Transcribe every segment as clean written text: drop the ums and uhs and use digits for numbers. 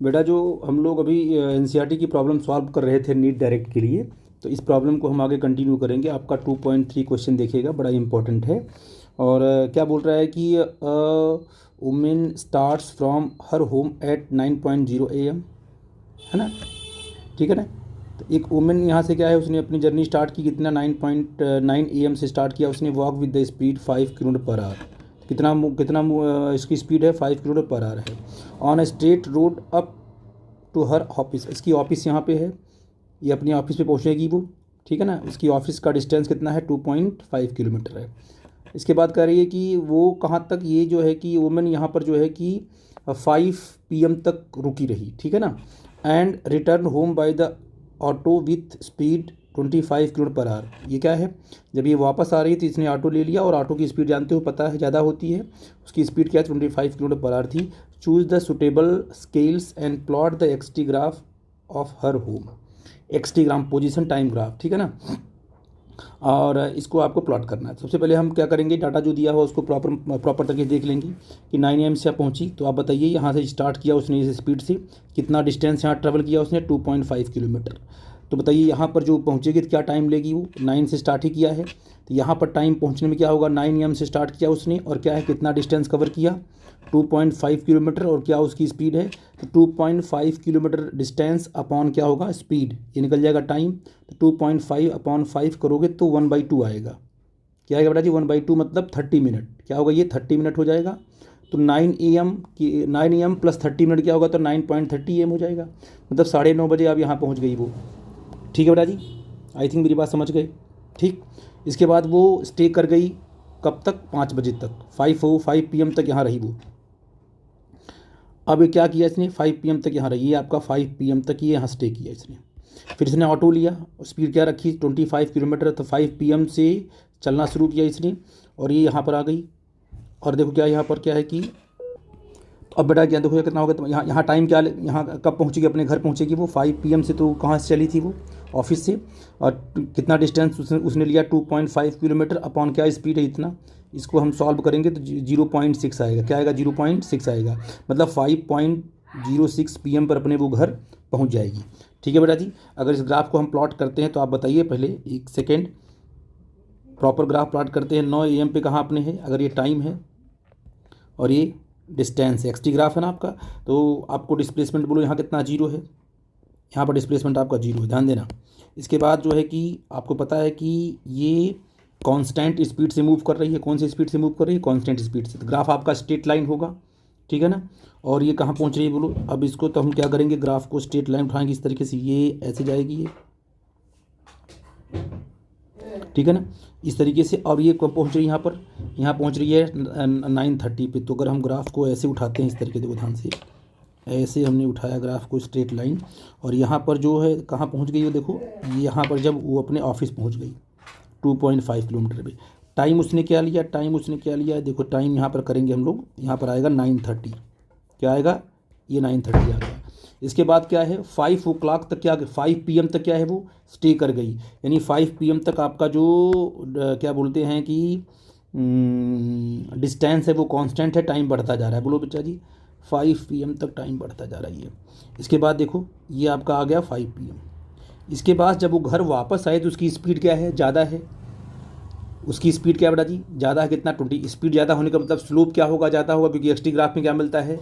बेटा जो हम लोग अभी एनसीईआरटी की प्रॉब्लम सॉल्व कर रहे थे नीट डायरेक्ट के लिए, तो इस प्रॉब्लम को हम आगे कंटिन्यू करेंगे। आपका 2.3 क्वेश्चन देखिएगा, बड़ा इंपॉर्टेंट है। और क्या बोल रहा है कि women starts from her home at 9:0 AM, है ना? ठीक है ना? तो एक वुमेन यहाँ से क्या है, उसने अपनी जर्नी स्टार्ट की कितना, 9:09 AM से स्टार्ट किया उसने। Walk with the speed 5 km/h। कितना कितना इसकी स्पीड है, 5 km/h है। On a straight road up to her office, इसकी ऑफिस यहाँ पे है, ये अपनी ऑफिस पे पहुँचेगी वो। ठीक है ना? इसकी ऑफिस का डिस्टेंस कितना है, 2.5 किलोमीटर है। इसके बाद कह रही है कि वो कहाँ तक, ये जो है कि वुमेन यहाँ पर जो है कि 5 PM तक रुकी रही। ठीक है ना? And return home by the auto with speed 25 km/h। ये क्या है, जब ये वापस आ रही है तो इसने ऑटो ले लिया, और ऑटो की स्पीड जानते हो, पता है ज़्यादा होती है। उसकी स्पीड क्या है, 25 km/h थी। Choose the suitable scales and plot the XT graph of her home. XT graph position time graph, ठीक है ना? और इसको आपको प्लॉट करना है। सबसे पहले हम क्या करेंगे, डाटा जो दिया हुआ उसको प्रॉपर तरीके से देख लेंगे कि 9 AM से आप पहुंची। तो आप बताइए, यहाँ से स्टार्ट किया उसने इस स्पीड से, कितना डिस्टेंस यहाँ ट्रेवल किया उसने, 2.5 किलोमीटर। तो बताइए यहाँ पर जो पहुँचेगी तो क्या टाइम लेगी, वो 9 से स्टार्ट ही किया है, तो यहाँ पर टाइम पहुँचने में क्या होगा, 9 AM से स्टार्ट किया उसने, और क्या है, कितना डिस्टेंस कवर किया, 2.5 किलोमीटर। और क्या उसकी स्पीड है, तो 2.5 किलोमीटर डिस्टेंस अपॉन क्या होगा, स्पीड, ये निकल जाएगा टाइम। तो 2.5 अपॉन 5 करोगे तो 1/2 आएगा। क्या आएगा बेटा जी, 1/2 मतलब 30 मिनट। क्या होगा, ये 30 मिनट हो जाएगा। तो 9 AM प्लस 30 मिनट क्या होगा, तो 9.30 AM हो जाएगा। मतलब 9:30 अब यहाँ पहुँच गई वो। ठीक है बेटा जी, आई थिंक मेरी बात समझ गए। ठीक, इसके बाद वो स्टे कर गई कब तक, 5 बजे तक, 5 PM तक यहाँ रही वो। अब ये क्या किया इसने, 5 PM तक यहाँ रही, ये आपका 5 PM तक ये यहाँ स्टे किया इसने। फिर इसने ऑटो लिया, स्पीड क्या रखी, 25 किलोमीटर। तो 5 PM से चलना शुरू किया इसने, और ये यहाँ पर आ गई। और देखो क्या यहाँ पर क्या है कि, तो अब बेटा क्या देखो कितना होगा, तो यहाँ यहाँ टाइम क्या, यहाँ कब पहुँचेगी, अपने घर पहुँचेगी वो 5 PM से। तो कहाँ से चली थी वो, ऑफिस से। और कितना डिस्टेंस उसने लिया, 2.5 किलोमीटर अपॉन क्या स्पीड है, इतना। इसको हम सॉल्व करेंगे तो 0.6 आएगा। क्या आएगा, 0.6 आएगा। मतलब 5.06 PM पर अपने वो घर पहुँच जाएगी। ठीक है बेटा जी, अगर इस ग्राफ को हम प्लॉट करते हैं तो आप बताइए, पहले एक सेकेंड, प्रॉपर ग्राफ प्लॉट करते हैं। 9 AM पे कहाँ अपने है, अगर ये टाइम है और ये डिस्टेंस है, एक्सटी ग्राफ है ना आपका, तो आपको डिस्प्लेसमेंट बोलो यहाँ कितना, 0 है। यहाँ पर डिस्प्लेसमेंट आपका 0 है, ध्यान देना। इसके बाद जो है कि आपको पता है कि ये कांस्टेंट स्पीड से मूव कर रही है। कौन सी स्पीड से मूव कर रही है, कांस्टेंट स्पीड से। तो ग्राफ आपका स्ट्रेट लाइन होगा, ठीक है ना? और ये कहाँ पहुँच रही है बोलो। अब इसको तो हम क्या करेंगे, ग्राफ को स्ट्रेट लाइन उठाएंगे इस तरीके से, ये ऐसे जाएगी ये, ठीक है ना, इस तरीके से। और ये कब पहुँच रही है, यहाँ पहुँच रही है 9:30 पे। तो अगर हम ग्राफ को ऐसे उठाते हैं इस तरीके से, ध्यान से ऐसे हमने उठाया ग्राफ को स्ट्रेट लाइन, और यहाँ पर जो है कहाँ पहुँच गई वो देखो, यहाँ पर जब वो अपने ऑफिस पहुँच गई 2.5 किलोमीटर पे। टाइम उसने क्या लिया, देखो टाइम यहाँ पर करेंगे हम लोग, यहाँ पर आएगा 9:30। क्या आएगा, ये 9:30 आ गया। इसके बाद क्या है, 5 o'clock तक, क्या 5 PM तक क्या है, वो स्टे कर गई। यानी 5 PM तक आपका जो क्या बोलते हैं कि डिस्टेंस है वो कांस्टेंट है, टाइम बढ़ता जा रहा है। बोलो बच्चा जी, 5 PM तक टाइम बढ़ता जा रही है। इसके बाद देखो ये आपका आ गया 5 PM। इसके बाद जब वो घर वापस आए तो उसकी स्पीड क्या है, ज़्यादा है। उसकी स्पीड क्या बेटा जी, ज़्यादा है, कितना, 20। स्पीड ज़्यादा होने का मतलब स्लोप क्या होगा, ज़्यादा होगा, क्योंकि एक्सटी ग्राफ में क्या मिलता है,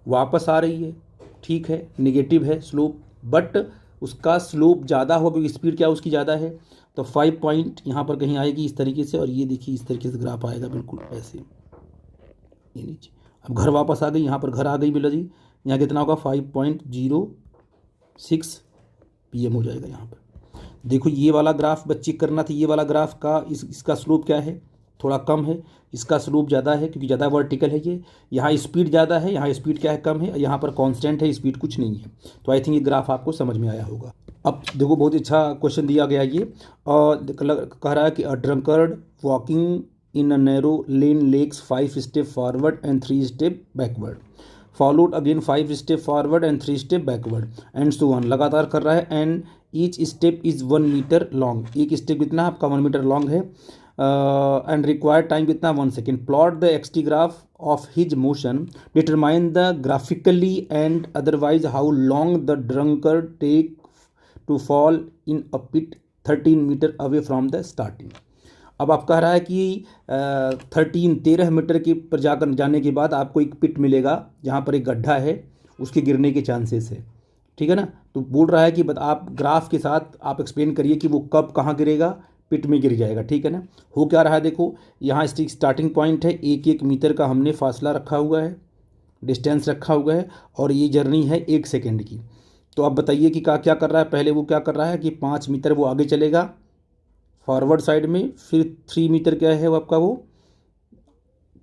वापस आ रही है, ठीक है, नेगेटिव है स्लोप, बट उसका स्लोप ज़्यादा होगा क्योंकि स्पीड क्या उसकी ज़्यादा है। तो 5 पॉइंट यहाँ पर कहीं आएगी इस तरीके से, और ये देखिए इस तरीके से ग्राफ आएगा बिल्कुल ऐसे, ये नीचे। अब घर वापस आ गई, यहाँ पर घर आ गई बेटा जी, यहाँ कितना होगा, 5.06 PM हो जाएगा। यहाँ पर देखो ये वाला ग्राफ बच्चे करना था, ये वाला ग्राफ का इसका स्लोप क्या है, थोड़ा कम है। इसका स्लोप ज़्यादा है क्योंकि ज़्यादा वर्टिकल है ये। यहाँ स्पीड ज़्यादा है, यहाँ स्पीड क्या है, कम है। यहाँ पर कांस्टेंट है, स्पीड कुछ नहीं है। तो आई थिंक ये ग्राफ आपको समझ में आया होगा। अब देखो बहुत अच्छा क्वेश्चन दिया गया ये, और कह रहा है कि a drunkard walking in a narrow lane takes 5 step forward and 3 step backward, followed again 5 step forward and 3 step backward, and so on, लगातार कर रहा है। And each step is 1 metre long, एक स्टेप कितना आपका 1 मीटर लॉन्ग है। And required time कितना 1 second. Plot the X T graph of his motion, determine the graphically and otherwise how long the drunkard take to fall in a pit 13 metre away from the starting. अब आप कह रहा है कि 13 metre के पर जाकर जाने के बाद आपको एक पिट मिलेगा जहाँ पर एक गड्ढा है, उसके गिरने के चांसेस है, ठीक है ना। तो बोल रहा है कि आप ग्राफ के साथ आप एक्सप्लेन करिए कि वो कब कहाँ गिरेगा, पिट में गिर जाएगा, ठीक है ना। हो क्या रहा है, देखो यहाँ स्टार्टिंग पॉइंट है, 1 मीटर का हमने फासला रखा हुआ है, डिस्टेंस रखा हुआ है, और ये जर्नी है 1 सेकेंड की। तो आप बताइए कि क्या कर रहा है, पहले वो क्या कर रहा है कि 5 मीटर वो आगे चलेगा फॉरवर्ड साइड में, फिर 3 मीटर क्या है वो आपका, वो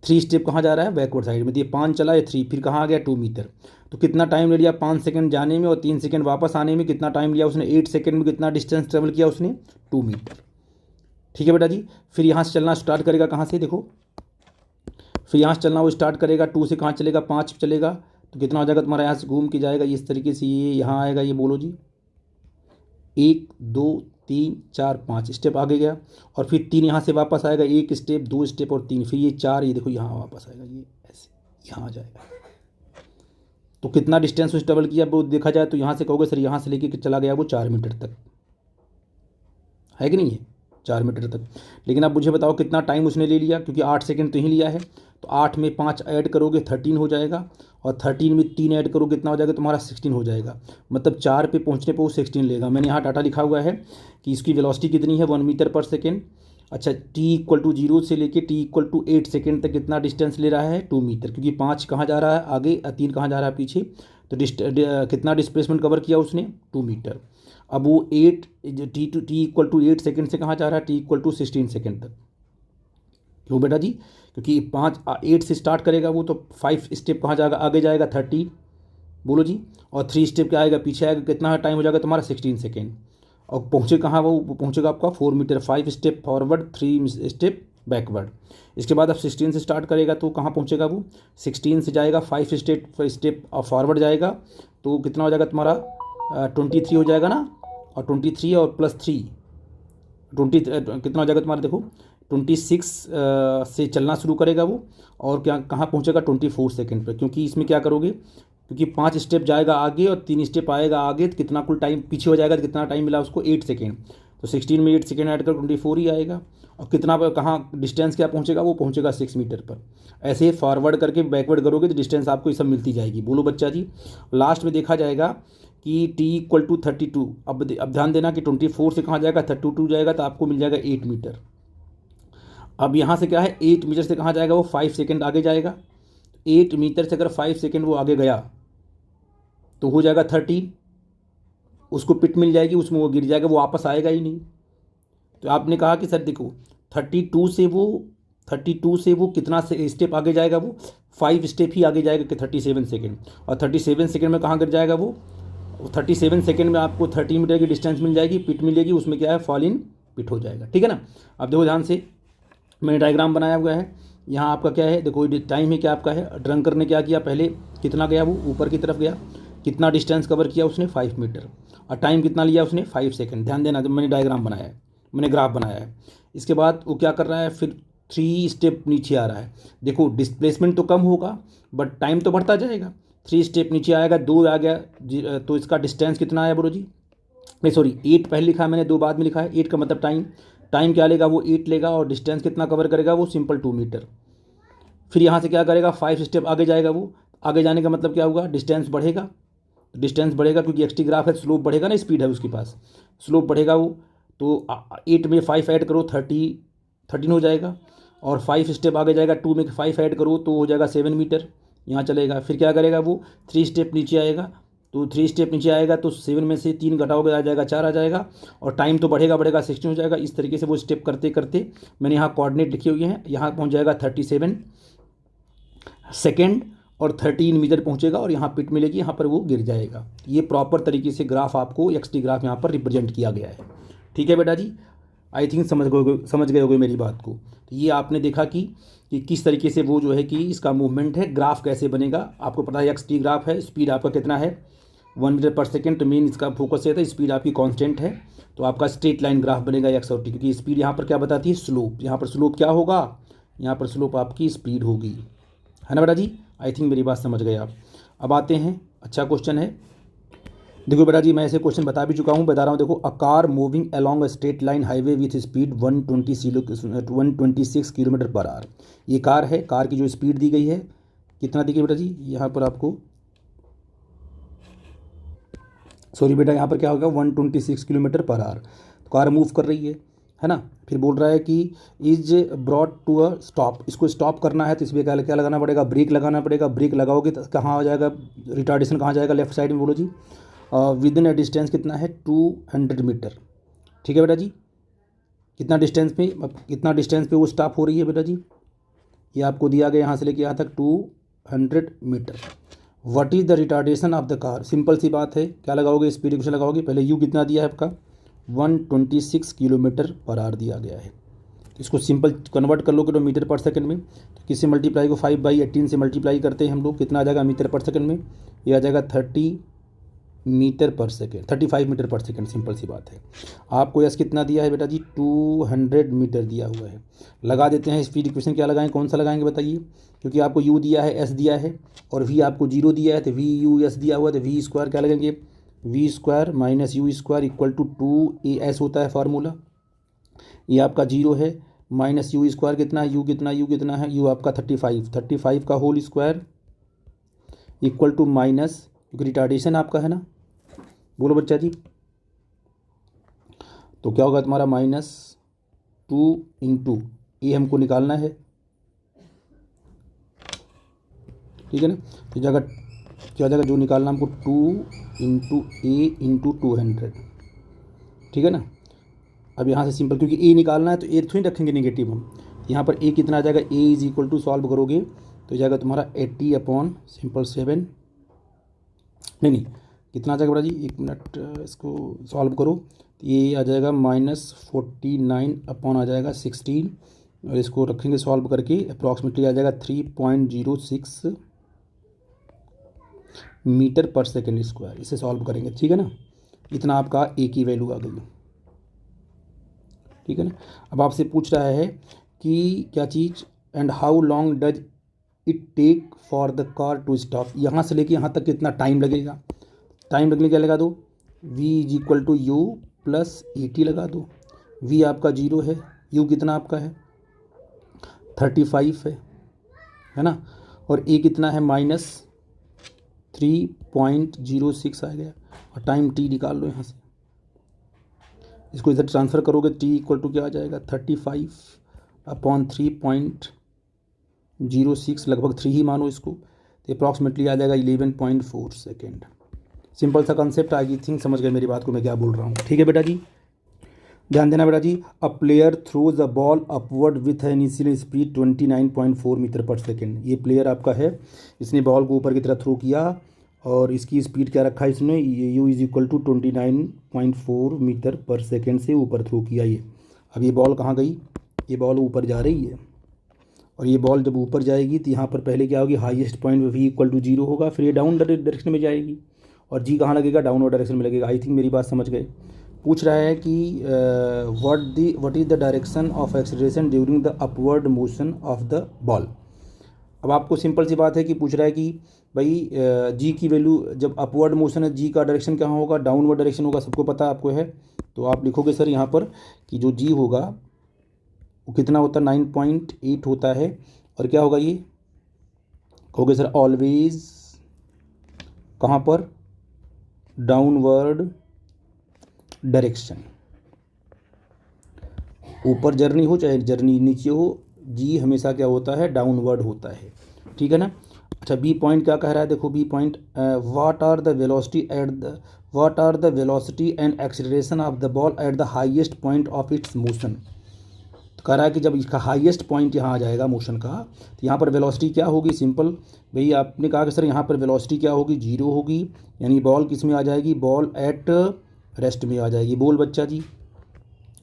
3 स्टेप कहाँ जा रहा है, बैकवर्ड साइड में। तो ये 5 चला, ये 3, फिर कहाँ आ गया 2 मीटर। तो कितना टाइम ले लिया, 5 सेकंड जाने में और 3 सेकंड वापस आने में। कितना टाइम लिया उसने, 8 सेकंड में कितना डिस्टेंस ट्रेवल किया उसने, 2 मीटर, ठीक है बेटा जी। फिर यहाँ से चलना स्टार्ट करेगा, कहाँ से, देखो फिर यहाँ से चलना वो स्टार्ट करेगा, 2 से कहाँ चलेगा, 5 चलेगा। तो कितना हो जाएगा तुम्हारा, यहाँ से घूम के जाएगा इस तरीके से, ये यहाँ आएगा, ये बोलो जी 1 2 3 4 5 स्टेप आगे गया, और फिर 3 यहाँ से वापस आएगा, 1 स्टेप 2 स्टेप और 3, फिर ये 4, ये देखो यहाँ वापस आएगा, ये ऐसे यहाँ आ जाएगा। तो कितना डिस्टेंस उस ट्रेवल किया वो देखा जाए तो यहाँ से कहोगे सर यहाँ से लेके चला गया वो 4 मीटर तक, है कि नहीं है, 4 मीटर तक। लेकिन अब मुझे बताओ कितना टाइम उसने ले लिया, क्योंकि 8 सेकंड तो ही लिया है। तो 8 में 5 ऐड करोगे 13 हो जाएगा, और 13 में 3 ऐड करोगे कितना हो जाएगा तुम्हारा, 16 हो जाएगा। मतलब 4 पे पहुंचने पे वो 16 लेगा। मैंने यहाँ डाटा लिखा हुआ है कि इसकी वेलोसिटी कितनी है, 1 मीटर पर सेकेंड। अच्छा, t = 0 से लेके t = 8 सेकेंड तक कितना डिस्टेंस ले रहा है, 2 मीटर, क्योंकि 5 कहाँ जा रहा है आगे, 3 कहाँ जा रहा है पीछे। तो कितना डिस्प्लेसमेंट कवर किया उसने, 2 मीटर। अब वो 8 t = 8 सेकेंड से कहाँ जा रहा है, t = 16 सेकेंड तक। क्यों बेटा जी, क्योंकि 8 से स्टार्ट करेगा वो, तो 5 स्टेप कहाँ जाएगा, आगे जाएगा 30, बोलो जी, और 3 स्टेप क्या आएगा पीछे आएगा, कितना टाइम हो जाएगा तुम्हारा, 16 सेकेंड। और पहुँचे कहाँ वो पहुँचेगा आपका 4 metre, 5 step forward 3 step backward. इसके बाद अब 16 से स्टार्ट करेगा तो कहाँ पहुँचेगा वो, 16 से जाएगा 5 स्टेप फॉरवर्ड जाएगा, तो कितना हो जाएगा तुम्हारा 23 हो जाएगा ना, और 23 और +3 20 कितना हो जाएगा तुम्हारा, देखो 26 से चलना शुरू करेगा वो, और क्या कहाँ पहुँचेगा 24 सेकेंड पर। क्योंकि इसमें क्या करोगे, क्योंकि 5 स्टेप जाएगा आगे और 3 स्टेप आएगा आगे, तो कितना कुल टाइम पीछे हो जाएगा, तो कितना टाइम मिला उसको, 8 सेकेंड। तो 16 में 8 सेकेंड ऐड कर 24 ही आएगा। और कितना कहाँ डिस्टेंस क्या पहुँचेगा, वो पहुँचेगा 6 मीटर पर। ऐसे फॉरवर्ड करके बैकवर्ड करोगे तो डिस्टेंस आपको ये सब मिलती जाएगी, बोलो बच्चा जी। लास्ट में देखा जाएगा कि t = 32। अब ध्यान देना कि 24 से कहाँ जाएगा, 32 जाएगा, तो आपको मिल जाएगा 8 मीटर। अब यहाँ से क्या है, 8 मीटर से कहाँ जाएगा वो, 5 सेकेंड आगे जाएगा। 8 मीटर से अगर 5 सेकेंड वो आगे गया तो हो जाएगा 30, उसको पिट मिल जाएगी, उसमें वो गिर जाएगा, वो वापस आएगा ही नहीं। तो आपने कहा कि सर देखो 32 से वो कितना से स्टेप आगे जाएगा, वो 5 स्टेप ही आगे जाएगा कि 37 सेकेंड। और 37 सेकेंड में कहाँ गिर जाएगा वो, 37 सेकेंड में आपको 30 मीटर की डिस्टेंस मिल जाएगी, पिट मिलेगी, उसमें क्या है, फॉल इन पिट हो जाएगा, ठीक है ना। अब देखो ध्यान से, मैंने डायग्राम बनाया हुआ है, यहाँ आपका क्या है, देखो टाइम है क्या आपका है, ड्रंकर ने क्या किया, पहले कितना गया वो ऊपर की तरफ गया, कितना डिस्टेंस कवर किया उसने, 5 मीटर, और टाइम कितना लिया उसने, 5 सेकेंड। ध्यान देना, जब मैंने डायग्राम बनाया है, मैंने ग्राफ बनाया है। इसके बाद वो क्या कर रहा है, फिर 3 स्टेप नीचे आ रहा है। देखो डिस्प्लेसमेंट तो कम होगा बट टाइम तो बढ़ता जाएगा। 3 स्टेप नीचे आएगा, 2 आ गया, तो इसका डिस्टेंस कितना आया बोलो जी, नहीं सॉरी 8 पहले लिखा है मैंने, 2 बाद में लिखा है। 8 का मतलब टाइम क्या लेगा वो, 8 लेगा, और डिस्टेंस कितना कवर करेगा वो, सिंपल 2 मीटर। फिर यहाँ से क्या करेगा, 5 स्टेप आगे जाएगा वो, आगे जाने का मतलब क्या होगा, डिस्टेंस बढ़ेगा। डिस्टेंस बढ़ेगा क्योंकि एक्सटी ग्राफ है, स्लोप बढ़ेगा ना, स्पीड है उसके पास, स्लोप बढ़ेगा वो। तो 8 में 5 ऐड करो 13 हो जाएगा, और 5 स्टेप आगे जाएगा, 2 में 5 ऐड करो तो हो जाएगा 7 मीटर, यहाँ चलेगा। फिर क्या करेगा वो, 3 स्टेप नीचे आएगा, तो 3 स्टेप नीचे आएगा तो 7 में से 3 घटाओगे आ जाएगा 4 आ जाएगा, और टाइम तो बढ़ेगा 16 हो जाएगा। इस तरीके से वो स्टेप करते करते, मैंने यहाँ कोऑर्डिनेट लिखे हुए हैं, यहाँ पहुँच जाएगा 37 सेकेंड, और 13 मीटर पहुँचेगा, और यहाँ पिट मिलेगी, यहाँ पर वो गिर जाएगा। ये प्रॉपर तरीके से ग्राफ आपको एक्सटी ग्राफ यहाँ पर रिप्रेजेंट किया गया है, ठीक है बेटा जी। आई थिंक समझ गए होगे मेरी बात को। तो ये आपने देखा कि किस तरीके से वो जो है कि इसका मूवमेंट है, ग्राफ कैसे बनेगा। आपको पता है एक्सटी ग्राफ है, स्पीड आपका कितना है 1 मीटर/सेकेंड, तो मेन इसका फोकस ये था, स्पीड आपकी कांस्टेंट है, तो आपका स्ट्रेट लाइन ग्राफ बनेगा एक्स और टी, क्योंकि स्पीड यहाँ पर क्या बताती है, स्लोप। यहाँ पर स्लोप क्या होगा, यहाँ पर स्लोप आपकी स्पीड होगी, है ना बेटा जी। आई थिंक मेरी बात समझ गए आप। अब आते हैं, अच्छा क्वेश्चन है, देखो बेटा जी, मैं ऐसे क्वेश्चन बता भी चुका हूँ, बता रहा हूँ। देखो, a car moving along a straight lane highway with speed 126 km/h। ये कार है, कार की जो स्पीड दी गई है, कितना दी गई बेटा जी, यहाँ पर आपको, सॉरी बेटा, यहाँ पर क्या होगा, 126 km/h। तो कार मूव कर रही है ना। फिर बोल रहा है कि is brought to a stop, इसको स्टॉप करना है, तो इसमें क्या क्या लगाना पड़ेगा, ब्रेक लगाना पड़ेगा। ब्रेक लगाओगे तो कहाँ आ जाएगा, रिटार्डेशन कहाँ जाएगा, लेफ्ट साइड में, बोलो जी। विद इन अ डिस्टेंस कितना है, 200 मीटर। ठीक है बेटा जी, कितना डिस्टेंस पे, कितना डिस्टेंस पे वो स्टॉप हो रही है बेटा जी, ये आपको दिया गया, यहाँ से लेके यहाँ तक 200 metre. What is the retardation of the car, simple सी बात है, क्या लगाओगे, स्पीड इक्वेशन लगाओगे। पहले यू कितना दिया है आपका, 126 km/h दिया गया है। इसको सिंपल कन्वर्ट कर लो km/s में, तो किससे मल्टीप्लाई को 5/18 से मल्टीप्लाई करते हैं हम लोग, कितना आ जाएगा मीटर/s में, ये आ जाएगा 30 मीटर/s, 35 मीटर/s, सिंपल सी बात है। आपको यस कितना दिया है बेटा जी, 200 मीटर दिया हुआ है। लगा देते हैं स्पीड इक्वेशन, क्या लगाएं, कौन सा लगाएंगे बताइए, क्योंकि आपको यू दिया है, एस दिया है, और वी आपको 0 दिया है, तो वी यू एस दिया हुआ है, तो वी स्क्वायर क्या लगेंगे, V square minus U square equal to 2 AS होता है फार्मूला। ये आपका 0 है, माइनस यू स्क्वायर कितना है, यू कितना, यू कितना है, यू आपका 35 का whole square equal to minus, क्योंकि रिटार्डेशन आपका है ना, बोलो बच्चा जी, तो क्या होगा तुम्हारा -2 इंटू ए हमको निकालना है, ठीक है ना। तो जगह क्या हो जाएगा, जो निकालना हमको 2 इंटू ए इंटू 200, ठीक है ना। अब यहाँ से सिंपल, क्योंकि ए निकालना है तो ए थोड़ी रखेंगे निगेटिव हम, यहाँ पर ए कितना आ जाएगा, ए इज इक्वल टू सॉल्व करोगे तो जाएगा तुम्हारा 80/7, नहीं कितना आ जाएगा बड़ा जी, 1 मिनट, इसको सॉल्व करो, तो ये आ जाएगा -49 अपॉन आ जाएगा 16, और इसको रखेंगे सॉल्व करके, अप्रॉक्सीमेटली आ जाएगा 3.06 मीटर/s²। इसे सॉल्व करेंगे, ठीक है ना। इतना आपका ए की वैल्यू आ गई, ठीक है ना। अब आपसे पूछ रहा है कि क्या चीज़, and how long does it take for the car to stop, यहाँ से लेके यहाँ तक कितना टाइम लगेगा। टाइम लगने क्या लगा दो, v is equal to U plus AT लगा दो। v आपका 0 है, u कितना आपका है 35 है ना, और a कितना है -3.06 आ गया, और टाइम t निकाल लो यहाँ से, इसको इधर ट्रांसफ़र करोगे, t इक्वल टू क्या आ जाएगा 35/3.06, लगभग 3 ही मानो इसको, तो अप्रॉक्सीमेटली आ जाएगा 11.4 सेकेंड। सिंपल सा कंसेप्ट, आई थिंक समझ गए मेरी बात को मैं क्या बोल रहा हूँ, ठीक है बेटा जी। ध्यान देना बेटा जी, a player throws a ball upward with initial speed 29.4 मीटर/s। ये प्लेयर आपका है, इसने बॉल को ऊपर की तरफ थ्रो किया, और इसकी स्पीड क्या रखा है इसने, यू इज इक्वल टू 29.4 मीटर/s से ऊपर थ्रो किया ये। अब ये बॉल कहाँ गई, ये बॉल ऊपर जा रही है, और ये बॉल जब ऊपर जाएगी तो यहाँ पर पहले क्या होगी, highest point v equal to 0 होगा, फिर ये डाउन डायरेक्शन में जाएगी, और जी कहाँ लगेगा, डाउनवर्ड डायरेक्शन में लगेगा। आई थिंक मेरी बात समझ गए। पूछ रहा है कि what is the direction of acceleration during the upward motion of the ball. अब आपको सिंपल सी बात है कि पूछ रहा है कि भाई जी की वैल्यू, जब अपवर्ड मोशन है जी का डायरेक्शन क्या होगा, डाउनवर्ड डायरेक्शन होगा, सबको पता आपको है। तो आप लिखोगे सर यहाँ पर कि जो जी होगा वो कितना होता है, 9.8 होता है, और क्या होगा ये, कहोगे सर ऑलवेज कहाँ पर, डाउनवर्ड डायरेक्शन, ऊपर जर्नी हो चाहे जर्नी नीचे हो, जी हमेशा क्या होता है, डाउनवर्ड होता है, ठीक है ना। अच्छा, बी पॉइंट क्या कह रहा है, देखो B point, what are the velocity and acceleration of the ball at the highest point of its motion. तो कह रहा है कि जब इसका हाईएस्ट पॉइंट यहाँ आ जाएगा मोशन का, तो यहाँ पर वेलोसिटी क्या होगी, सिंपल भाई आपने कहा कि सर यहाँ पर वेलोसिटी क्या होगी, 0 होगी, यानी बॉल किस में आ जाएगी, बॉल एट रेस्ट में आ जाएगी। बोल बच्चा जी,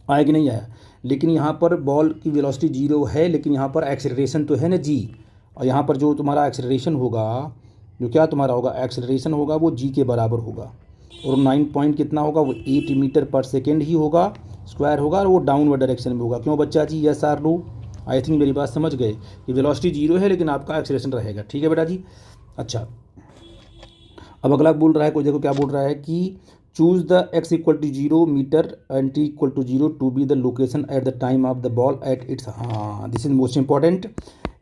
आया कि नहीं आया। लेकिन यहाँ पर बॉल की वेलोसिटी 0 है, लेकिन यहाँ पर एक्सेलरेशन तो है ना जी, और यहाँ पर जो तुम्हारा एक्सेलरेशन होगा जो क्या तुम्हारा होगा एक्सेलरेशन होगा वो जी के बराबर होगा, और 9 पॉइंट कितना होगा वो 8 मीटर पर सेकेंड ही होगा, स्क्वायर होगा, और वो डाउनवर्ड डायरेक्शन में होगा। क्यों बच्चा जी? Yes or no? I think मेरी बात समझ गए कि वेलोसिटी जीरो है लेकिन आपका एक्सेलरेशन रहेगा। ठीक है बेटा जी। अच्छा, अब अगला बोल रहा है, कोई देखो क्या बोल रहा है कि choose the x equal to zero metre and t equal to zero to be the location at the time of the ball at its. हाँ, दिस इज मोस्ट इंपॉर्टेंट।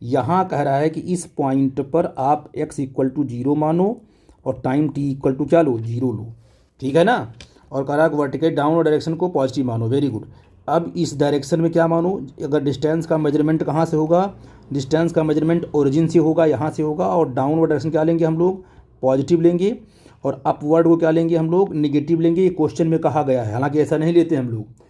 यहाँ कह रहा है कि इस पॉइंट पर आप x इक्वल टू जीरो मानो और टाइम t इक्वल टू क्या लो? जीरो लो। ठीक है ना? और कह रहा है वर्टिकल डाउनवर्ड डायरेक्शन को पॉजिटिव मानो। Very good. अब इस डायरेक्शन में क्या मानो? अगर डिस्टेंस का मेजरमेंट कहाँ से होगा? डिस्टेंस का मेजरमेंट ओरिजिन से होगा, यहाँ से होगा, और डाउनवर्ड डायरेक्शन क्या लेंगे हम लोग? पॉजिटिव लेंगे, और अपवर्ड को क्या लेंगे हम लोग? निगेटिव लेंगे। ये क्वेश्चन में कहा गया है, हालांकि ऐसा नहीं लेते हम लोग।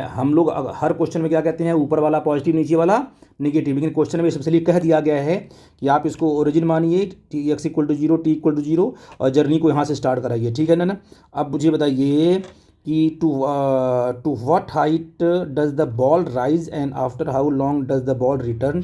हम लोग हर क्वेश्चन में क्या कहते हैं? ऊपर वाला पॉजिटिव, नीचे वाला निगेटिव। लेकिन क्वेश्चन में सबसे कह दिया गया है कि आप इसको ओरिजिन मानिए, T X equal to zero, T equal to zero, और जर्नी को यहाँ से स्टार्ट कराइए। ठीक है ना? अब मुझे बताइए कि to what height does the ball rise and after how long does the ball return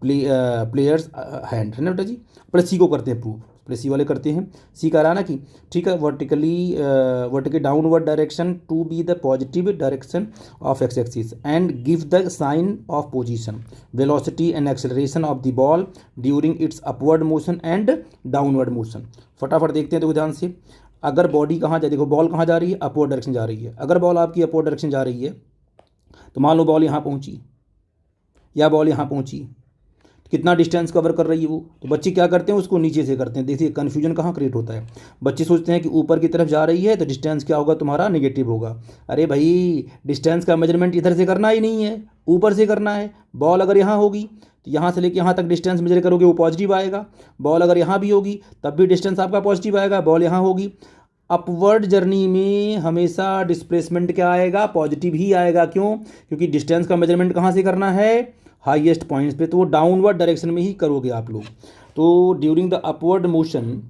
players hand. है ना बेटा जी? पहले सी को करते हैं प्रूफ, पहले सी वाले करते हैं। सी कह रहा है ना कि ठीक है, vertically downward direction to be the positive direction of X axis and give the sign of position, velocity and acceleration of the ball during its upward motion and downward motion. फटाफट देखते हैं, देखो ध्यान से। अगर बॉडी कहाँ जा, देखो बॉल कहाँ जा रही है? अपवर्ड डायरेक्शन जा रही है। अगर बॉल आपकी अपवर्ड डायरेक्शन जा रही है तो मान लो बॉल यहाँ पहुँची या बॉल यहाँ पहुँची, कितना डिस्टेंस कवर कर रही है वो? तो बच्चे क्या करते हैं? उसको नीचे से करते हैं। देखिए कन्फ्यूजन कहाँ क्रिएट होता है। बच्चे सोचते हैं कि ऊपर की तरफ जा रही है तो डिस्टेंस क्या होगा तुम्हारा? नेगेटिव होगा। अरे भाई, डिस्टेंस का मेजरमेंट इधर से करना ही नहीं है, ऊपर से करना है। बॉल अगर यहाँ होगी तो यहाँ से लेके यहाँ तक डिस्टेंस मेजर करोगे, वो पॉजिटिव आएगा। बॉल अगर यहाँ भी होगी तब भी डिस्टेंस आपका पॉजिटिव आएगा। बॉल यहाँ होगी, अपवर्ड जर्नी में हमेशा डिस्प्लेसमेंट क्या आएगा? पॉजिटिव ही आएगा। क्यों? क्योंकि डिस्टेंस का मेजरमेंट कहाँ से करना है? हाईएस्ट पॉइंट्स पे, तो वो डाउनवर्ड डायरेक्शन में ही करोगे आप लोग। तो ड्यूरिंग द अपवर्ड मोशन,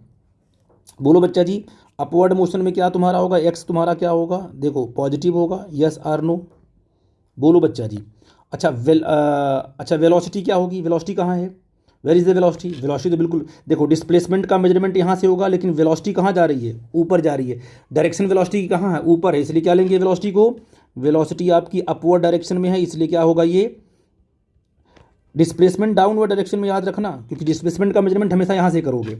बोलो बच्चा जी, अपवर्ड मोशन में क्या तुम्हारा होगा? एक्स तुम्हारा क्या होगा? देखो पॉजिटिव होगा। Yes or no? बोलो बच्चा जी। अच्छा अच्छा, वेलोसिटी क्या होगी? वेलोसिटी कहाँ है? Where is the velocity? Velocity तो बिल्कुल, देखो डिस्प्लेसमेंट का मेजरमेंट यहाँ से होगा, लेकिन वेलोसिटी कहाँ जा रही है? ऊपर जा रही है। डायरेक्शन वेलोसिटी की कहाँ है? ऊपर है, इसलिए क्या लेंगे वेलोसिटी को? वेलोसिटी आपकी अपवर्ड डायरेक्शन में है, इसलिए क्या होगा ये? डिस्प्लेसमेंट डाउनवर्ड डायरेक्शन में, याद रखना, क्योंकि डिस्प्लेसमेंट का मेजरमेंट हमेशा यहाँ से करोगे।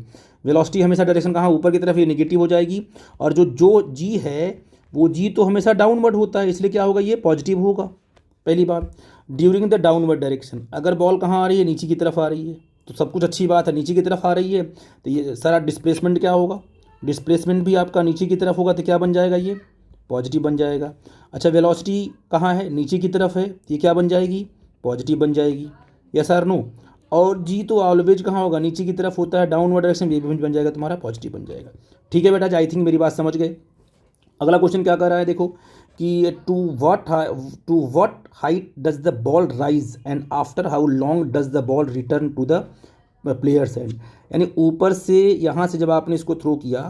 वेलोसिटी हमेशा डायरेक्शन कहाँ? ऊपर की तरफ, ये नेगेटिव हो जाएगी। और जो जी है वो जी तो हमेशा डाउनवर्ड होता है, इसलिए क्या होगा? ये पॉजिटिव होगा। पहली बात। ड्यूरिंग द डाउनवर्ड डायरेक्शन, अगर बॉल कहाँ आ रही है? नीचे की तरफ आ रही है, तो सब कुछ अच्छी बात है, नीचे की तरफ आ रही है, तो ये सारा डिस्प्लेसमेंट क्या होगा? डिस्प्लेसमेंट भी आपका नीचे की तरफ होगा, तो क्या बन जाएगा? ये पॉजिटिव बन जाएगा। अच्छा, वेलोसिटी कहाँ है? नीचे की तरफ है, ये क्या बन जाएगी? पॉजिटिव बन जाएगी। Yes or no? और जी तो ऑलवेज कहाँ होगा? नीचे की तरफ होता है, डाउनवर्ड डायरेक्शन, ये भी बन जाएगा तुम्हारा पॉजिटिव बन जाएगा। ठीक है बेटा जी, आई थिंक मेरी बात समझ गए। अगला क्वेश्चन क्या कर रहा है, देखो कि to what height does the ball rise and after how long does the ball return to the players end. यानी ऊपर से, यहाँ से जब आपने इसको थ्रो किया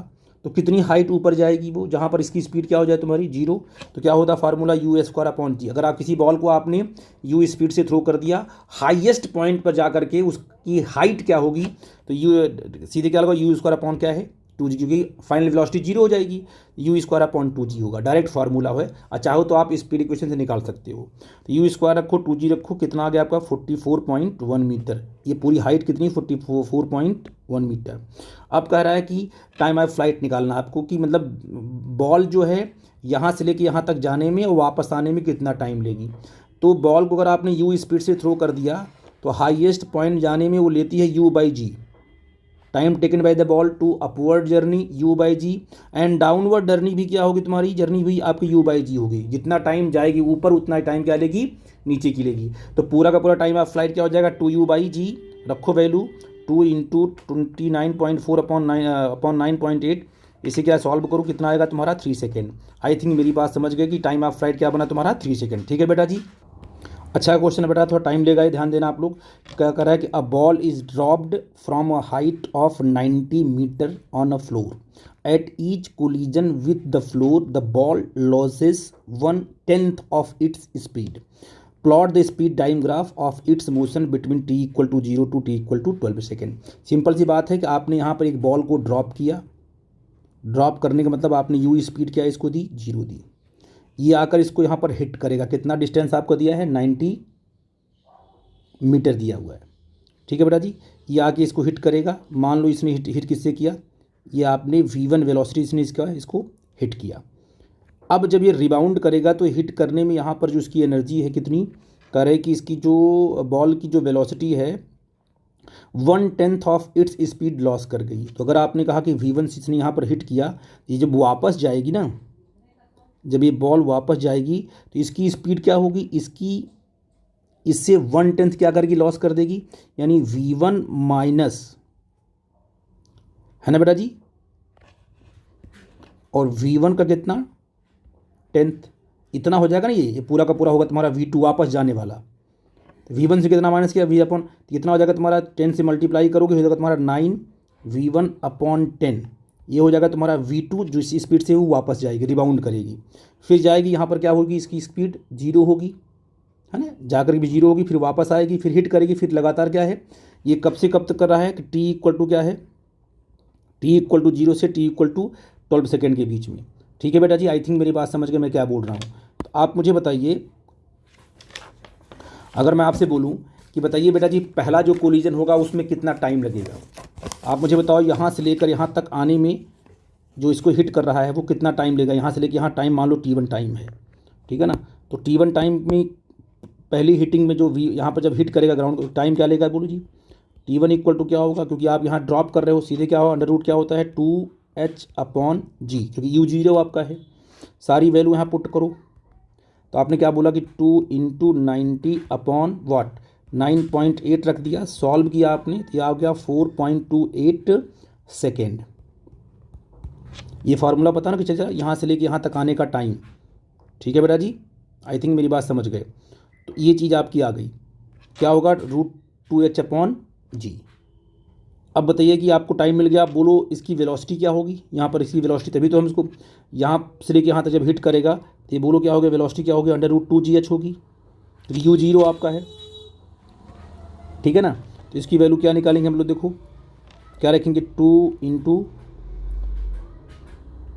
तो कितनी हाइट ऊपर जाएगी वो, जहाँ पर इसकी स्पीड क्या हो जाए तुम्हारी? जीरो। तो क्या होता? फार्मूला यू स्क्वायर अपॉन जी। अगर आप किसी बॉल को आपने यू स्पीड से थ्रो कर दिया, हाईएस्ट पॉइंट पर जा करके उसकी हाइट क्या होगी? तो यू सीधे क्या होगा? यू स्क्वायर अपॉन क्या है? टू जी, क्योंकि फाइनल वेलोसिटी जीरो हो जाएगी, यू स्क्वायर अपॉन टू जी होगा। डायरेक्ट फार्मूला है, और चाहो तो आप स्पीड इक्वेशन से निकाल सकते हो। तो यू स्क्वायर रखो, टू जी रखो, कितना आ गया आपका? 44.1 मीटर। ये पूरी हाइट कितनी? 44.1 मीटर। अब कह रहा है कि टाइम ऑफ फ्लाइट निकालना आपको, कि मतलब बॉल जो है यहाँ से लेके यहाँ तक जाने में और वापस आने में कितना टाइम लेगी। तो बॉल को अगर आपने यू स्पीड से थ्रो कर दिया तो हाईएस्ट पॉइंट जाने में वो लेती है U by G, time taken by the ball to upward journey U by G, and downward journey भी क्या होगी तुम्हारी? जर्नी भी आपकी यू बाई जी होगी। जितना टाइम जाएगी ऊपर उतना टाइम क्या लेगी? नीचे की लेगी। तो पूरा का पूरा टाइम ऑफ फ्लाइट क्या हो जाएगा? 2u बाई जी, रखो वैल्यू 2 इंटू 29.4 अपॉन 9.8। इसे क्या सॉल्व करो, कितना आएगा तुम्हारा? 3 सेकेंड। आई थिंक मेरी बात समझ गए कि टाइम ऑफ फ्लाइट क्या बना तुम्हारा? 3 सेकेंड। ठीक है बेटा जी। अच्छा क्वेश्चन है बेटा, थोड़ा टाइम लेगा, ध्यान देना आप लोग। क्या कर रहा है कि a ball is dropped from a height of 90 metre on a floor. At each collision with the floor the ball loses 1/10 of its speed. Plot the speed time graph of its motion between T equal to 0 to T equal to 12 second. Simple सी बात है कि आपने यहाँ पर एक ball को drop किया, ड्रॉप करने का मतलब आपने यू स्पीड क्या इसको दी, 0 दी। ये आकर इसको यहाँ पर हिट करेगा, कितना डिस्टेंस आपको दिया है, 90 मीटर दिया हुआ है, ठीक है बेटा जी। ये आके इसको हिट करेगा, मान लो इसने हिट किससे किया, ये आपने v1 वेलोसिटी इसने इसको हिट किया। अब जब ये रिबाउंड करेगा तो हिट करने में यहाँ पर जो इसकी एनर्जी है कितनी, कह रहे कि इसकी जो बॉल की जो वेलोसिटी है 1/10 ऑफ इट्स स्पीड लॉस कर गई। तो अगर आपने कहा कि v1 इसने यहाँ पर हिट किया, ये जब वापस जाएगी ना, जब ये बॉल वापस जाएगी तो इसकी स्पीड क्या होगी, इसकी इससे 1/10 क्या करेगी, लॉस कर देगी, यानी v1 माइनस, है ना बेटा जी, और v1 का कितना 10th, इतना हो जाएगा ना, ये पूरा का पूरा होगा तुम्हारा v2 वापस जाने वाला। तो v1 से कितना माइनस किया, v/, तो कितना हो जाएगा तुम्हारा 10 से मल्टीप्लाई करोगे हो जाएगा तुम्हारा 9 v1/10। ये हो जाएगा तुम्हारा v2 जो इस स्पीड से वो वापस जाएगी, रिबाउंड करेगी, फिर जाएगी यहाँ पर क्या होगी, इसकी स्पीड 0 होगी, है ना, जाकर भी 0 होगी, फिर वापस आएगी, फिर हिट करेगी, फिर लगातार क्या है, ये कब से कब तक कर रहा है कि टी इक्वल टू क्या है, टी इक्वल टू 0 से टी इक्वल टू 12 सेकेंड के बीच में। ठीक है बेटा जी, आई थिंक मेरी बात समझ गए मैं क्या बोल रहा हूँ। तो आप मुझे बताइए, अगर मैं आपसे बोलूँ कि बताइए बेटा जी पहला जो कोलिजन होगा उसमें कितना टाइम लगेगा, आप मुझे बताओ, यहाँ से लेकर यहाँ तक आने में जो इसको हिट कर रहा है वो कितना टाइम लेगा, यहाँ से लेकर यहाँ टाइम मान लो t1 टाइम है, ठीक है ना। तो t1 टाइम में पहली हिटिंग में जो यहाँ पर जब हिट करेगा ग्राउंड, टाइम क्या लेगा बोलो जी, t1 इक्वल टू क्या होगा, क्योंकि आप यहाँ ड्रॉप कर रहे हो, सीधे क्या होगा, अंडर रूट क्या होता है 2h/g, क्योंकि u0 आपका है, सारी वैल्यू यहाँ पुट करो। तो आपने क्या बोला कि 2 × 90/वाट, 9.8 रख दिया, सॉल्व किया आपने तो आ गया 4.28 सेकेंड। ये फार्मूला पता ना कि चल यहाँ से लेके यहाँ तक आने का टाइम, ठीक है बेटा जी, आई थिंक मेरी बात समझ गए। तो ये चीज़ आपकी आ गई, क्या होगा, √2h/g। अब बताइए कि आपको टाइम मिल गया, आप बोलो इसकी वेलोसिटी क्या होगी, यहाँ पर इसकी वेलोसिटी, तभी तो हम इसको यहाँ से लेके यहाँ तक जब हिट करेगा तो ये बोलो क्या होगा, वेलोसिटी क्या होगी, √2gh होगी, क्योंकि u0 आपका है, ठीक है ना। तो इसकी वैल्यू क्या निकालेंगे हम लोग, देखो क्या रखेंगे, 2 ×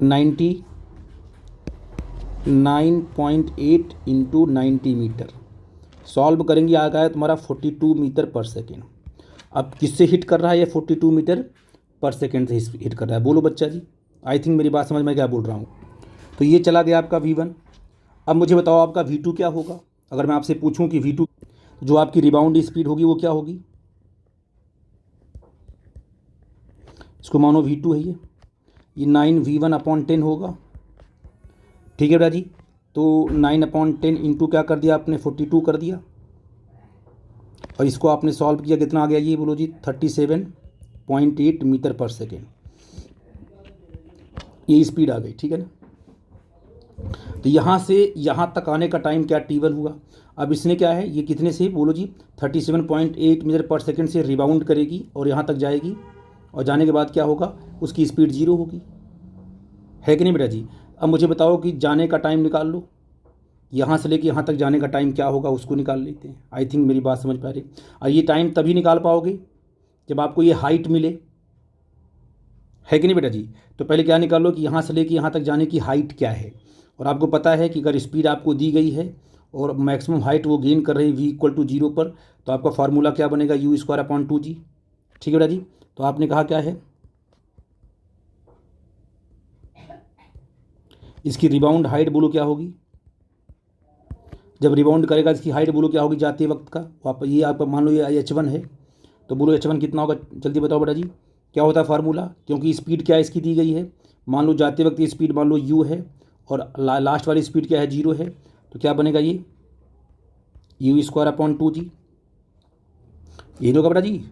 90, 9.8 × 90 मीटर, सॉल्व करेंगे, आ गया तुम्हारा 42 मीटर पर सेकेंड। अब किससे हिट कर रहा है, ये 42 मीटर पर सेकेंड से हिट कर रहा है, बोलो बच्चा जी, आई थिंक मेरी बात समझ में क्या बोल रहा हूँ। तो ये चला गया आपका v1। अब मुझे बताओ आपका v2 क्या होगा, अगर मैं आपसे पूछूं कि v2 जो आपकी रिबाउंड स्पीड होगी वो क्या होगी, इसको मानो v2 है, ये 9v1/10 होगा, ठीक है बेटा जी। तो 9/10 इंटू क्या कर दिया आपने, 42 कर दिया, और इसको आपने सॉल्व किया, कितना आ गया ये बोलो जी, 37.8 मीटर पर सेकेंड, ये स्पीड आ गई, ठीक है ना। तो यहाँ से यहाँ तक आने का टाइम क्या, t1 हुआ। अब इसने क्या है, ये कितने से बोलो जी, 37.8 मीटर पर सेकेंड से रिबाउंड करेगी और यहाँ तक जाएगी, और जाने के बाद क्या होगा, उसकी स्पीड 0 होगी, है कि नहीं बेटा जी। अब मुझे बताओ कि जाने का टाइम निकाल लो, यहाँ से लेके यहाँ तक जाने का टाइम क्या होगा उसको निकाल लेते हैं, आई थिंक मेरी बात समझ पा रही। और ये टाइम तभी निकाल पाओगे जब आपको ये हाइट मिले, है कि नहीं बेटा जी। तो पहले क्या निकाल लो कि यहाँ से लेके यहाँ तक जाने की हाइट क्या है, और आपको पता है कि अगर स्पीड आपको दी गई है और मैक्सिमम हाइट वो गेन कर रही है v = 0 पर, तो आपका फार्मूला क्या बनेगा, u²/2g, ठीक है बेटा जी। तो आपने कहा क्या है, इसकी रिबाउंड हाइट बोलो क्या होगी, जब रिबाउंड करेगा इसकी हाइट बोलो क्या होगी जाते वक्त का, वापस ये आपका मान लो ये h1 है, तो बोलो h1 कितना होगा, जल्दी बताओ बेटा जी, क्या होता है फार्मूला, क्योंकि स्पीड क्या इसकी दी गई है, मान लो जाते वक्त ये स्पीड मान लो u है और लास्ट वाली स्पीड क्या है 0 है, तो क्या बनेगा ये u²/2g, ये होगा बेटा जी।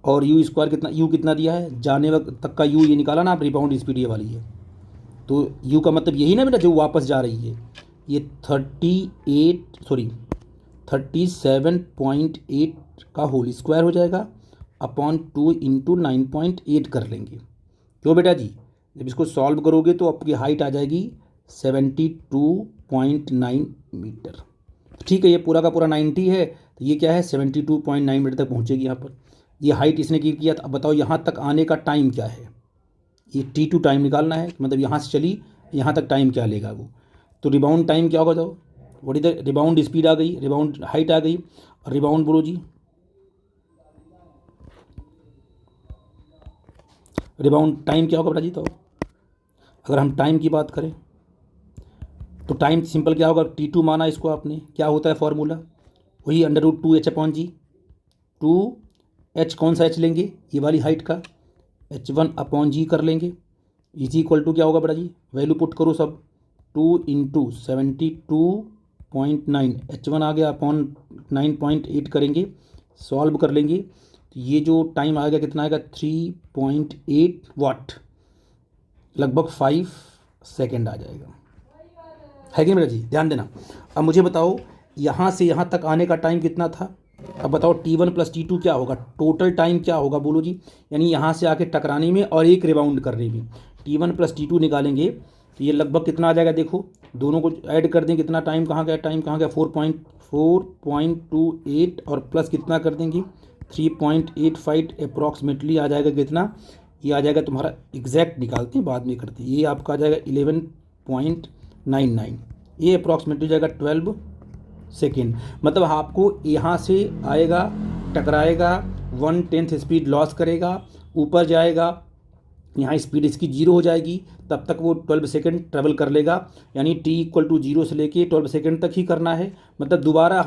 और u² कितना, u कितना दिया है, जाने वक्त तक का u ये निकाला ना आप, रिबाउंड स्पीड ये वाली है, तो u का मतलब यही ना बेटा जो वापस जा रही है, ये 37.8 का होल स्क्वायर हो जाएगा /2 × 9.8 कर लेंगे, क्यों बेटा जी। जब इसको सॉल्व करोगे तो आपकी हाइट आ जाएगी 72.9 मीटर। ठीक है, ये पूरा का पूरा 90 है, तो ये क्या है 72.9 मीटर तक पहुँचेगी यहाँ पर। ये हाइट इसने किया था। अब बताओ यहाँ तक आने का टाइम क्या है, ये T2 टाइम निकालना है, मतलब यहाँ से चली यहाँ तक टाइम क्या लेगा वो। तो रिबाउंड टाइम क्या होगा, तो what is the rebound speed आ गई, रिबाउंड हाइट आ गई, और रिबाउंड बोलो जी, रिबाउंड टाइम क्या होगा बेटा जी। तो अगर हम टाइम की बात करें तो टाइम सिंपल क्या होगा, T2 माना इसको आपने, क्या होता है फॉर्मूला, वही √2h/g। 2h कौन सा h लेंगे, ये वाली हाइट का, h1/g कर लेंगे, इज इक्वल टू क्या होगा बेटा जी, वैल्यू पुट करो सब, 2 × 72.9, h1 आ गया अपॉन 9.8 करेंगे, सॉल्व कर लेंगे, तो ये जो टाइम आएगा कितना आएगा 3.8 वाट, लगभग 5 सेकेंड आ जाएगा, है कि नहीं बेटा जी। ध्यान देना। अब मुझे बताओ यहाँ से यहाँ तक आने का टाइम कितना था। अब बताओ T1 + T2 क्या होगा, टोटल टाइम क्या होगा बोलो जी, यानी यहाँ से आके टकराने में और एक रिबाउंड करने में, T1 + T2 निकालेंगे तो ये लगभग कितना आ जाएगा, देखो दोनों को ऐड कर दें, कितना टाइम कहाँ गया, टाइम कहाँ गया 4.28, और प्लस कितना कर देंगे 3.85, अप्रॉक्सीमेटली आ जाएगा कितना, ये आ जाएगा तुम्हारा, एग्जैक्ट निकालते हैं बाद में करते हैं, ये आपका आ जाएगा 11.99, ये अप्रॉक्सीमेटली जाएगा 12 सेकेंड। मतलब आपको यहाँ से आएगा, टकराएगा, 1/10 स्पीड लॉस करेगा, ऊपर जाएगा, यहाँ स्पीड इसकी 0 हो जाएगी, तब तक वो 12 सेकेंड ट्रेवल कर लेगा, यानी T = 0 से लेके 12 सेकेंड तक ही करना है, मतलब दोबारा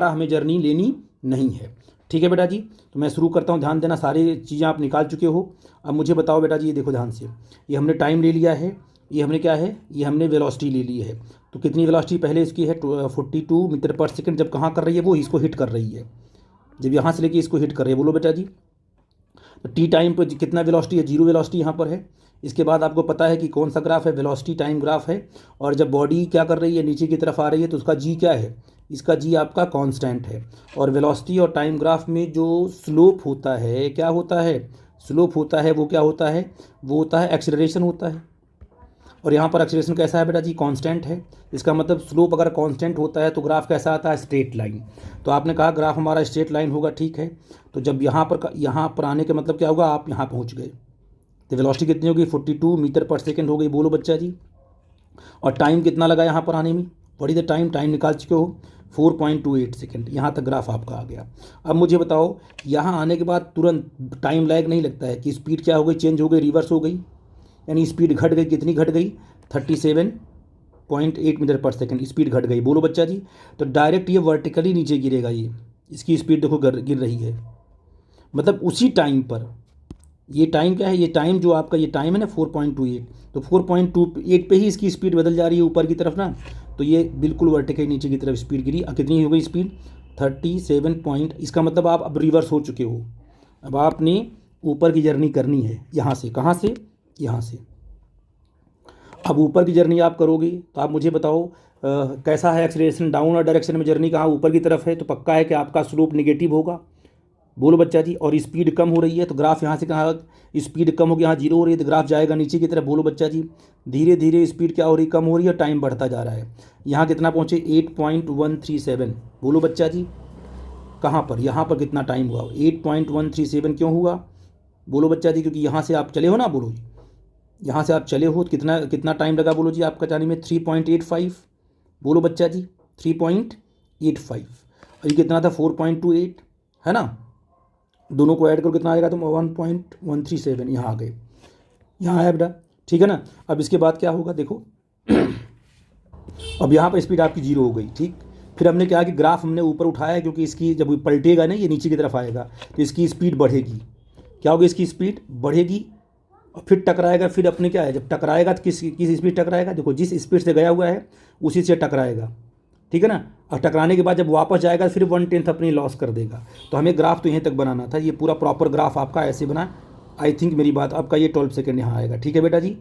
हमें जर्नी लेनी नहीं है। ठीक है बेटा जी, तो मैं शुरू करता हूँ, ध्यान देना, सारी चीज़ें आप निकाल चुके हो। अब मुझे बताओ बेटा जी, ये देखो ध्यान से, ये हमने टाइम ले लिया है, ये हमने क्या है, ये हमने वेलोसिटी ले ली है। तो कितनी वेलोसिटी पहले इसकी है 42 मीटर पर सेकेंड, जब कहाँ कर रही है वो इसको हिट कर रही है, जब यहाँ से लेके इसको हिट कर रही है, बोलो बेटा जी। तो टी टाइम पर कितना वेलोसिटी है, 0 वेलोसिटी यहाँ पर है। इसके बाद आपको पता है कि कौन सा ग्राफ है, वेलोसिटी टाइम ग्राफ है, और जब बॉडी क्या कर रही है, नीचे की तरफ आ रही है, तो उसका जी क्या है, इसका जी आपका कांस्टेंट है। और वेलोसिटी और टाइम ग्राफ में जो स्लोप होता है, क्या होता है, स्लोप होता है, वो क्या होता है, वो होता है एक्सेलरेशन होता है। और यहाँ पर एक्सेलरेशन कैसा है बेटा जी, कांस्टेंट है। इसका मतलब स्लोप अगर कांस्टेंट होता है तो ग्राफ कैसा आता है, स्ट्रेट लाइन। तो आपने कहा ग्राफ हमारा स्ट्रेट लाइन होगा, ठीक है। तो जब यहाँ पर आने का मतलब क्या होगा, आप यहाँ पहुँच गए, तो वेलोसिटी कितनी होगी 42 मीटर पर सेकेंड हो गई, बोलो बच्चा जी। और टाइम कितना लगा यहाँ पर आने में, what is the time, time निकाल चुके हो 4.28 सेकेंड, यहाँ तक ग्राफ आपका आ गया। अब मुझे बताओ यहाँ आने के बाद तुरंत टाइम लैग नहीं लगता है कि स्पीड क्या हो गई, चेंज हो गई, रिवर्स हो गई, यानी स्पीड घट गई, कितनी घट गई 37.8 मीटर पर सेकेंड, स्पीड घट गई, बोलो बच्चा जी। तो डायरेक्ट ये वर्टिकली नीचे गिरेगा, ये इसकी स्पीड देखो गिर रही है, मतलब उसी टाइम पर। ये टाइम क्या है, ये टाइम जो आपका ये टाइम है ना 4.28, तो 4.28 पे ही इसकी स्पीड बदल जा रही है ऊपर की तरफ ना, तो ये बिल्कुल वर्टिकल नीचे की तरफ स्पीड गिरी। कितनी हो गई स्पीड 37 इसका मतलब आप अब रिवर्स हो चुके हो, अब आपने ऊपर की जर्नी करनी है, यहाँ से, कहाँ से, यहाँ से। अब ऊपर की जर्नी आप करोगे तो आप मुझे बताओ कैसा है एक्सीलरेशन, डाउनवर्ड डायरेक्शन में जर्नी कहाँ, ऊपर की तरफ है, तो पक्का है कि आपका स्लोप नेगेटिव होगा, बोलो बच्चा जी। और स्पीड कम हो रही है तो ग्राफ यहाँ से कहाँ, स्पीड कम होगी, यहाँ 0 हो रही है तो ग्राफ जाएगा नीचे की तरफ, बोलो बच्चा जी। धीरे धीरे स्पीड क्या हो रही, कम हो रही है, टाइम बढ़ता जा रहा है। यहाँ कितना पहुँचे 8.137, बोलो बच्चा जी। कहाँ पर, यहाँ पर कितना टाइम हुआ 8.137, क्यों हुआ, बोलो बच्चा जी, क्योंकि यहाँ से आप चले हो ना, बोलो जी, यहाँ से आप चले हो तो कितना टाइम लगा, बोलो जी आपका जाने में 3.85, बोलो बच्चा जी 3.85, और ये कितना था 4.28, है ना, दोनों को ऐड करो कितना आएगा, तुम 1.137, यहाँ आ गए, यहाँ आया बेटा, ठीक है ना। अब इसके बाद क्या होगा देखो अब यहाँ पर स्पीड आपकी 0 हो गई, ठीक। फिर हमने क्या कि ग्राफ हमने ऊपर उठाया है, क्योंकि इसकी जब पलटेगा ना, ये नीचे की तरफ आएगा तो इसकी स्पीड बढ़ेगी, क्या होगी, इसकी स्पीड बढ़ेगी, और फिर टकराएगा, फिर अपने क्या है, जब टकराएगा तो किस स्पीड टकराएगा, देखो जिस स्पीड से गया हुआ है उसी से टकराएगा, ठीक है ना। और टकराने के बाद जब वापस जाएगा फिर 1/10 अपनी लॉस कर देगा। तो हमें ग्राफ तो यहीं तक बनाना था, ये पूरा प्रॉपर ग्राफ आपका ऐसे बना, आई थिंक मेरी बात, आपका ये 12 सेकेंड यहाँ आएगा, ठीक है बेटा जी।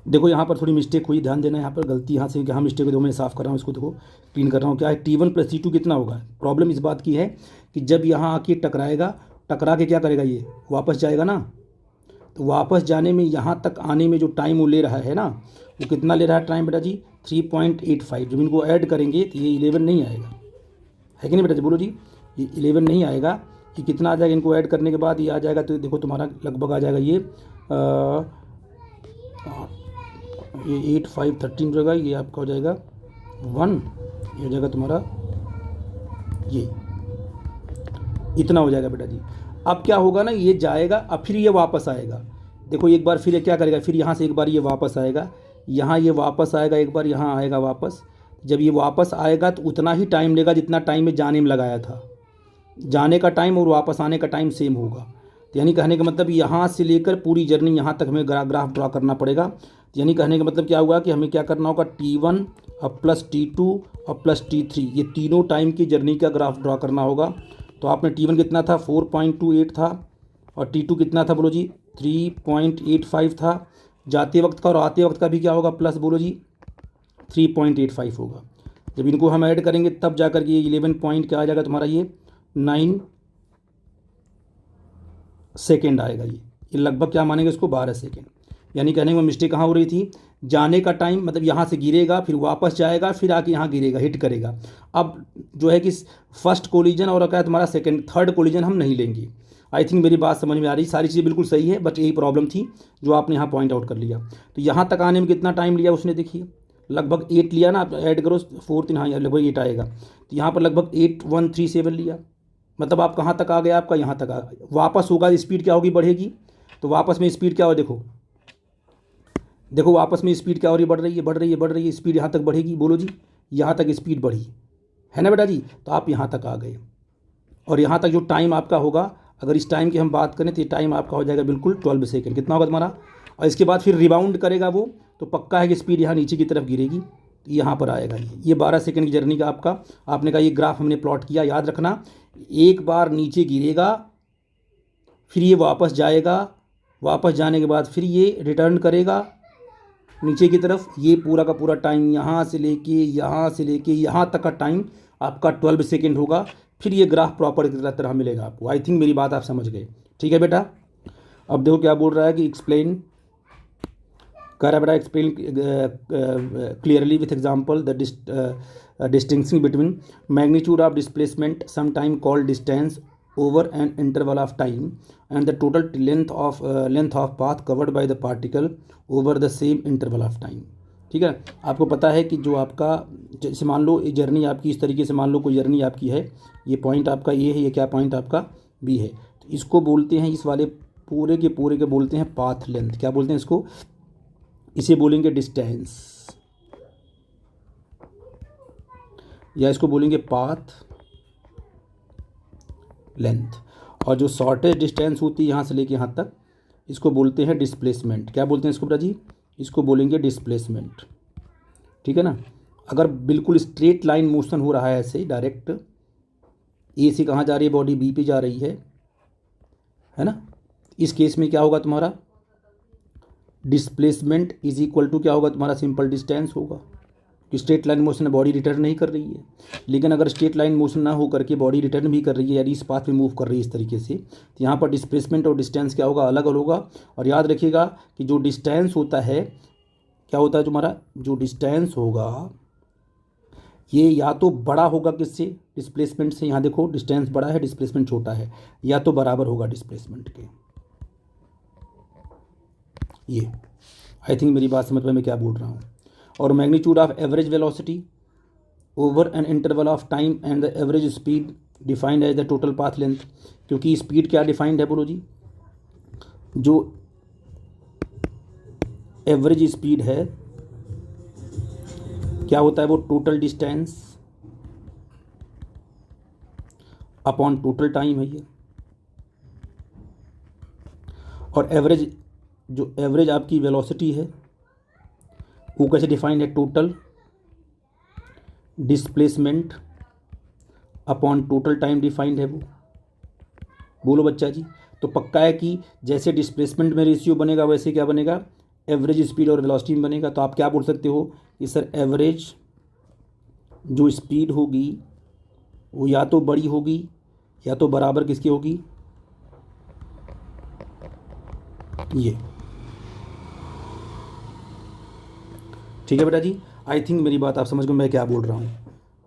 देखो यहाँ पर थोड़ी मिस्टेक हुई, ध्यान देना, यहाँ पर गलती यहाँ से, यहाँ मिस्टेक हुई, तो मैं साफ़ कर रहा हूँ, इसको देखो क्लीन कर रहा हूँ। क्या है T1 + T2 कितना होगा, प्रॉब्लम इस बात की है कि जब यहाँ आके टकराएगा, टकरा के क्या करेगा, ये वापस जाएगा ना, तो वापस जाने में, यहाँ तक आने में जो टाइम वो ले रहा है ना, वो कितना ले रहा है टाइम बेटा जी? 3.85। जब इनको ऐड करेंगे तो ये 11 नहीं आएगा, है कि नहीं बेटा जी? बोलो जी, ये 11 नहीं आएगा। ये कितना आ जाएगा इनको ऐड करने के बाद? ये आ जाएगा, तो देखो तुम्हारा लगभग आ जाएगा ये 8 5 13 हो जाएगा, ये आपका हो जाएगा 1, ये हो जाएगा तुम्हारा, ये इतना हो जाएगा बेटा जी। अब क्या होगा ना, ये जाएगा, अब फिर ये वापस आएगा। देखो एक बार फिर ये क्या करेगा, फिर यहाँ से एक बार ये वापस आएगा, यहाँ ये वापस आएगा, एक बार यहाँ आएगा वापस। जब ये वापस आएगा तो उतना ही टाइम लेगा जितना टाइम में जाने में लगाया था। जाने का टाइम और वापस आने का टाइम सेम होगा। तो यानी कहने का मतलब यहाँ से लेकर पूरी जर्नी यहाँ तक हमें ग्राफ ड्रा करना पड़ेगा। तो यानी कहने का मतलब क्या हुआ कि हमें क्या करना होगा, T1 अब प्लस T2 और प्लस T3, ये तीनों टाइम की जर्नी का ग्राफ ड्रा करना होगा। तो आपने T1 कितना था, 4.28 था, और T2 कितना था बोलो जी, 3.85 था जाते वक्त का, और आते वक्त का भी क्या होगा, प्लस बोलो जी 3.85 होगा। जब इनको हम ऐड करेंगे तब जा कर के ये 11 पॉइंट क्या आ जाएगा तुम्हारा, ये 9 सेकेंड आएगा। ये लगभग क्या मानेंगे इसको, 12 सेकेंड। यानी कहने में मिस्टेक कहाँ हो रही थी, जाने का टाइम मतलब यहाँ से गिरेगा, फिर वापस जाएगा, फिर आके यहाँ गिरेगा, हिट करेगा। अब जो है कि फर्स्ट कोलिजन और क्या है तुम्हारा सेकंड, थर्ड कोलिजन हम नहीं लेंगे। आई थिंक मेरी बात समझ में आ रही, सारी चीज़ें बिल्कुल सही है, बट यही प्रॉब्लम थी जो आपने यहाँ पॉइंट आउट कर लिया। तो यहाँ तक आने में कितना टाइम लिया उसने, देखिए लगभग 8 लिया ना, आप ऐड करो 4 3, हाँ लगभग 8 आएगा। तो यहाँ पर लगभग 8137 लिया, मतलब आप कहाँ तक आ गए, आपका यहाँ तक आ गया। वापस होगा, स्पीड क्या होगी, बढ़ेगी। तो वापस में स्पीड क्या हो, देखो देखो वापस में स्पीड क्या हो रही है, बढ़ रही है, बढ़ रही है, बढ़ रही है, स्पीड यहाँ तक बढ़ेगी। बोलो जी, यहाँ तक स्पीड बढ़ी है ना बेटा जी। तो आप यहाँ तक आ गए, और यहाँ तक जो टाइम आपका होगा, अगर इस टाइम की हम बात करें तो ये टाइम आपका हो जाएगा बिल्कुल 12 सेकेंड। कितना होगा तुम्हारा? और इसके बाद फिर रिबाउंड करेगा वो, तो पक्का है कि स्पीड यहाँ नीचे की तरफ गिरेगी, तो यहाँ पर आएगा। ये 12 सेकेंड की जर्नी का आपका, आपने कहा ये ग्राफ हमने प्लॉट किया, याद रखना। एक बार नीचे गिरेगा, फिर ये वापस जाएगा, वापस जाने के बाद फिर ये रिटर्न करेगा नीचे की तरफ। ये पूरा का पूरा टाइम यहाँ से लेके यहाँ तक का टाइम आपका 12 सेकेंड होगा। फिर ये ग्राफ प्रॉपर की तरह मिलेगा आपको। आई थिंक मेरी बात आप समझ गए, ठीक है बेटा। अब देखो क्या बोल रहा है कि एक्सप्लेन कर रहा है बेटा, explain clearly with example the distinction between magnitude of displacement some time called distance over an interval of time and the total length of path covered by the particle over the same interval of time। ठीक है, आपको पता है कि जो आपका, जैसे मान लो ये जर्नी आपकी इस तरीके से, मान लो कोई जर्नी आपकी है, ये पॉइंट आपका ए है, ये क्या पॉइंट आपका बी है, तो इसको बोलते हैं, इस वाले पूरे के बोलते हैं पाथ लेंथ। क्या बोलते हैं इसको? इसे बोलेंगे डिस्टेंस, या इसको बोलेंगे पाथ लेंथ। और जो शॉर्टेस्ट डिस्टेंस होती है यहाँ से लेके यहाँ तक, इसको बोलते हैं डिस्प्लेसमेंट। क्या बोलते हैं इसको बेटा जी? इसको बोलेंगे डिस्प्लेसमेंट, ठीक है ना। अगर बिल्कुल स्ट्रेट लाइन मोशन हो रहा है ऐसे डायरेक्ट, ए से कहाँ जा रही है बॉडी, बी पे जा रही है ना। इस केस में क्या होगा तुम्हारा, डिस्प्लेसमेंट इज इक्वल टू क्या होगा तुम्हारा, सिंपल डिस्टेंस होगा। कि straight line motion body return नहीं कर रही है, लेकिन अगर स्ट्रेट लाइन मोशन ना हो करके बॉडी रिटर्न भी कर रही है, यानी इस पाथ पे मूव कर रही है इस तरीके से, तो यहाँ पर डिस्प्लेसमेंट और डिस्टेंस क्या होगा, अलग अलग होगा। और याद रखिएगा कि जो डिस्टेंस होता है, क्या होता है तुम्हारा, जो डिस्टेंस होगा ये या तो बड़ा होगा किससे, डिस्प्लेसमेंट से। यहाँ देखो डिस्टेंस बड़ा है, डिस्प्लेसमेंट छोटा है, या तो बराबर होगा डिस्प्लेसमेंट के। ये आई थिंक मेरी बात समझ में मैं क्या बोल रहा हूँ। और magnitude of average velocity over an interval of time and the average speed defined as the total path length. क्योंकि स्पीड क्या डिफाइंड है बोलो जी, जो एवरेज स्पीड है क्या होता है, वो total distance upon total time है ये। और एवरेज, जो एवरेज आपकी वेलोसिटी है वो कैसे डिफाइंड है, total displacement upon total time defined है वो। बोलो बच्चा जी। तो पक्का है कि जैसे डिस्प्लेसमेंट में रेशियो बनेगा वैसे क्या बनेगा, एवरेज स्पीड और वेलोसिटी में बनेगा। तो आप क्या बोल सकते हो कि सर एवरेज जो स्पीड होगी वो या तो बड़ी होगी या तो बराबर किसकी होगी, ये ठीक है बेटा जी, आई थिंक मेरी बात आप समझ गए मैं क्या बोल रहा हूँ।